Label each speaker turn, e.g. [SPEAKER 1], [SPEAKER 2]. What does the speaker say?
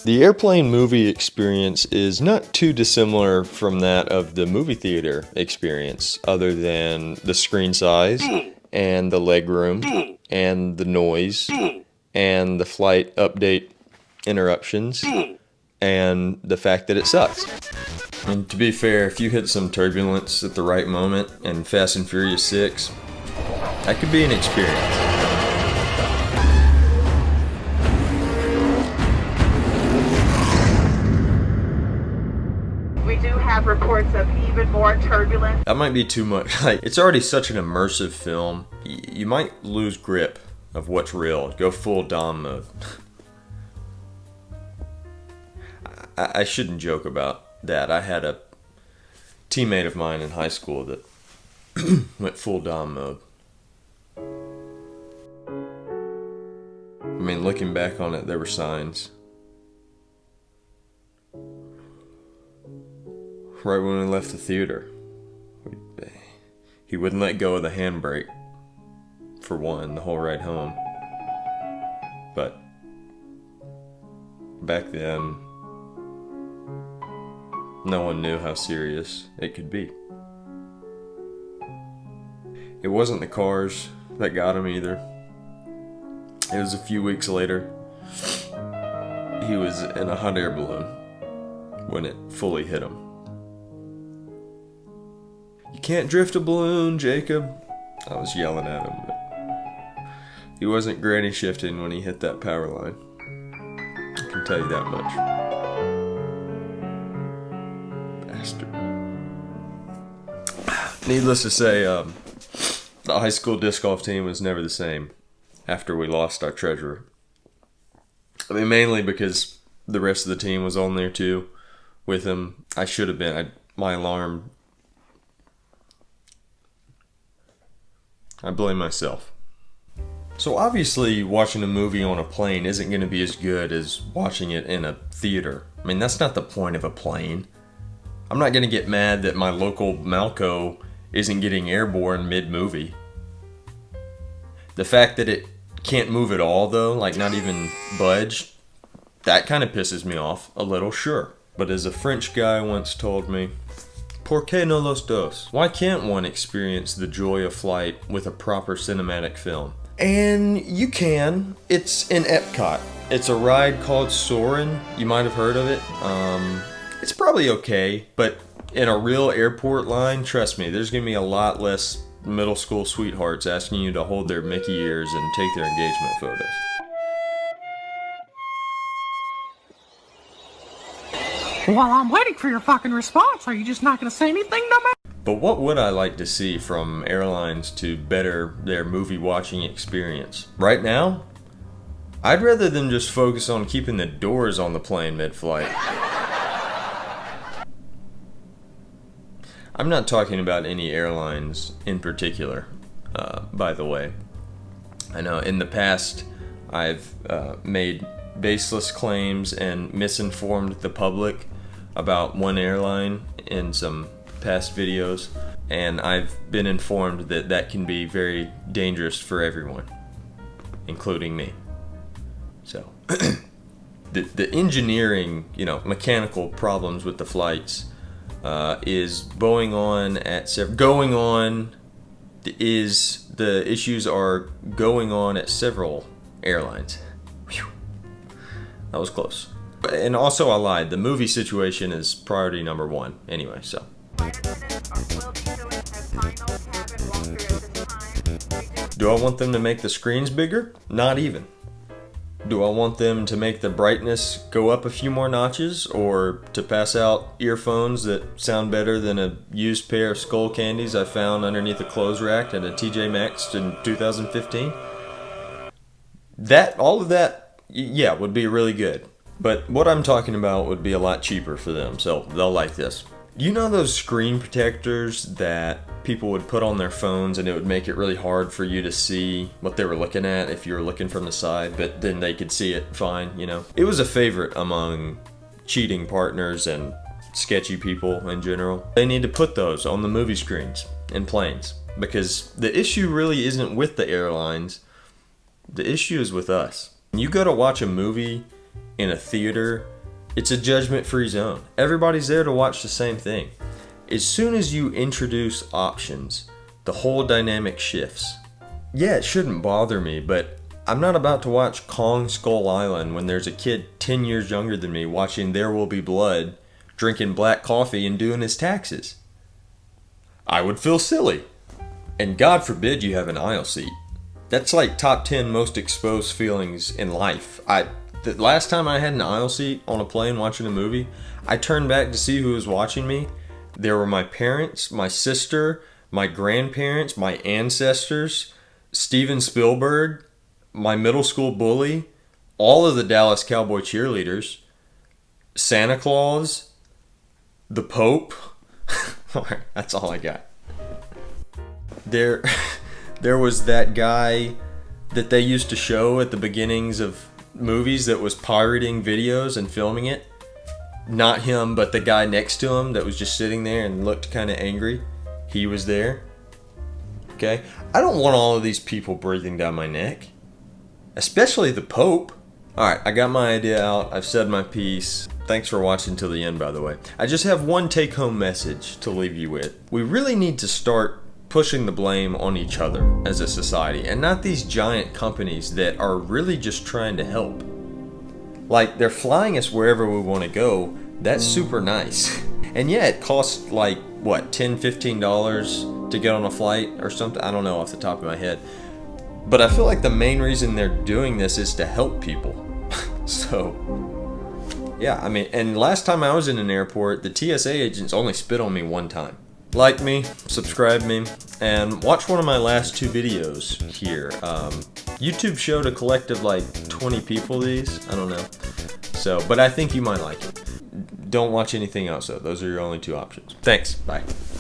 [SPEAKER 1] The airplane movie experience is not too dissimilar from that of the movie theater experience, other than the screen size and the leg room and the noise and the flight update interruptions and the fact that it sucks. And to be fair, if you hit some turbulence at the right moment in Fast and Furious 6, that could be an experience.
[SPEAKER 2] We do have reports of even more turbulence.
[SPEAKER 1] That might be too much. Like, it's already such an immersive film. You might lose grip of what's real. Go full Dom mode. I shouldn't joke about that. I had a teammate of mine in high school that went full Dom mode. I mean, looking back on it, there were signs. Right when we left the theater, he wouldn't let go of the handbrake, for one, the whole ride home. But back then, no one knew how serious it could be. It wasn't the cars that got him either. It was a few weeks later. He was in a hot air balloon when it fully hit him. "You can't drift a balloon, Jacob," I was yelling at him, but he wasn't granny shifting when he hit that power line. I can tell you that much. Bastard. Needless to say, the high school disc golf team was never the same after we lost our treasurer. I mean, mainly because the rest of the team was on there too with him. I should have been. My alarm. I blame myself. So obviously watching a movie on a plane isn't going to be as good as watching it in a theater. I mean, that's not the point of a plane. I'm not going to get mad that my local Malco isn't getting airborne mid-movie. The fact that it can't move at all though, like not even budge, that kind of pisses me off a little, sure. But as a French guy once told me, "Por qué no los dos?" Why can't one experience the joy of flight with a proper cinematic film? And you can. It's in Epcot. It's a ride called Soarin'. You might have heard of it. It's probably okay, but in a real airport line, trust me, there's going to be a lot less middle school sweethearts asking you to hold their Mickey ears and take their engagement photos.
[SPEAKER 3] While I'm waiting for your fucking response, are you just not gonna say anything to me?
[SPEAKER 1] But what would I like to see from airlines to better their movie watching experience? Right now, I'd rather them just focus on keeping the doors on the plane mid-flight. I'm not talking about any airlines in particular, by the way. I know in the past I've made baseless claims and misinformed the public about one airline in some past videos, and I've been informed that that can be very dangerous for everyone, including me. So the engineering, mechanical problems with the flights is going on at the issues are going on at several airlines. Whew. That was close. And also I lied. The movie situation is priority number one anyway, so. Do I want them to make the screens bigger? Not even. Do I want them to make the brightness go up a few more notches, or to pass out earphones that sound better than a used pair of Skull Candies I found underneath a clothes rack at a TJ Maxx in 2015? All of that, yeah, would be really good. But what I'm talking about would be a lot cheaper for them, so they'll like this. You know those screen protectors that people would put on their phones and it would make it really hard for you to see what they were looking at if you were looking from the side, but then they could see it fine, It was a favorite among cheating partners and sketchy people in general. They need to put those on the movie screens in planes, because the issue really isn't with the airlines. The issue is with us. When you go to watch a movie in a theater It's a judgment-free zone. Everybody's there to watch the same thing. As soon as you introduce options, the whole dynamic shifts. Yeah, it shouldn't bother me, but I'm not about to watch Kong Skull Island when there's a kid 10 years younger than me watching There Will Be Blood, drinking black coffee and doing his taxes. I would feel silly. And God forbid you have an aisle seat. That's like top 10 most exposed feelings in life. The last time I had an aisle seat on a plane watching a movie, I turned back to see who was watching me. There were my parents, my sister, my grandparents, my ancestors, Steven Spielberg, my middle school bully, all of the Dallas Cowboy cheerleaders, Santa Claus, the Pope. Alright, that's all I got. There was that guy that they used to show at the beginnings of movies that was pirating videos and filming it. Not him, but the guy next to him that was just sitting there and looked kind of angry. He was there. Okay? I don't want all of these people breathing down my neck. Especially the Pope. Alright, I got my idea out. I've said my piece. Thanks for watching till the end, by the way. I just have one take-home message to leave you with. We really need to start pushing the blame on each other as a society, and not these giant companies that are really just trying to help. Like, they're flying us wherever we want to go. That's super nice. And yeah, it costs like, what, $10, $15 to get on a flight or something? I don't know off the top of my head. But I feel like the main reason they're doing this is to help people. So, yeah, I mean, and last time I was in an airport, the TSA agents only spit on me one time. Like me, subscribe me, and watch one of my last 2 videos here. YouTube showed a collective like 20 people these. I don't know. So, but I think you might like it. Don't watch anything else though. Those are your only 2 options. Thanks. Bye.